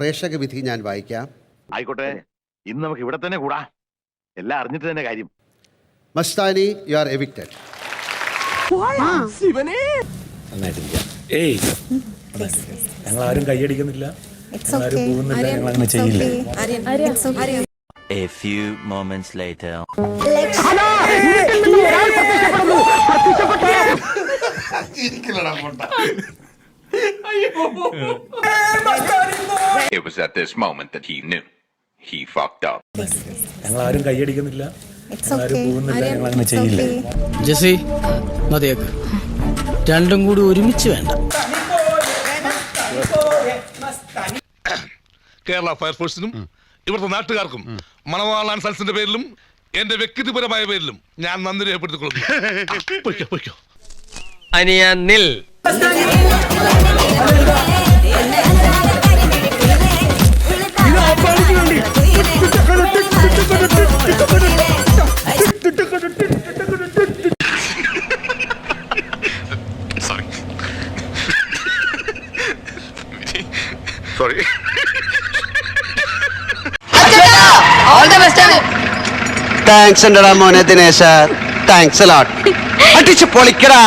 പ്രേക്ഷക വിധി ഞാൻ വായിക്കാം. ആയിക്കോട്ടെ, ഇന്ന് നമുക്ക് ഇവിടെ തന്നെ കൂടാ. എല്ലാം അറിഞ്ഞിട്ട് തന്നെ കാര്യം. Mastani, you are evicted. ഞങ്ങൾ ആരും കൈയടിക്കുന്നില്ല, ആരും പോകുന്നില്ല, ഞങ്ങൾ അങ്ങനെ ചെയ്യില്ല. A few moments later. It was at this moment that he knew he fucked up. ഞങ്ങൾ ആരും കൈയടിക്കുന്നില്ല, ആരും പോകുന്നില്ല, ഞങ്ങൾ അങ്ങനെ ചെയ്യില്ല. ജെസി, മതിയാക്ക്. രണ്ടും കൂടി ഒരുമിച്ച് വേണ്ട. കേരള ഫയർഫോഴ്സിനും ഇവിടുത്തെ നാട്ടുകാർക്കും മണവാളാൻ സൽസിന്റെ പേരിലും എന്റെ വ്യക്തിപരമായ പേരിലും ഞാൻ നന്ദി രേഖപ്പെടുത്തിക്കൊള്ളുന്നു. അനിയ നിൽ. Sorry. താങ്ക്സ് ഉണ്ടടാ മോനെ ദിനേശ, താങ്ക്സ് അടിച്ച് പൊളിക്കടാ.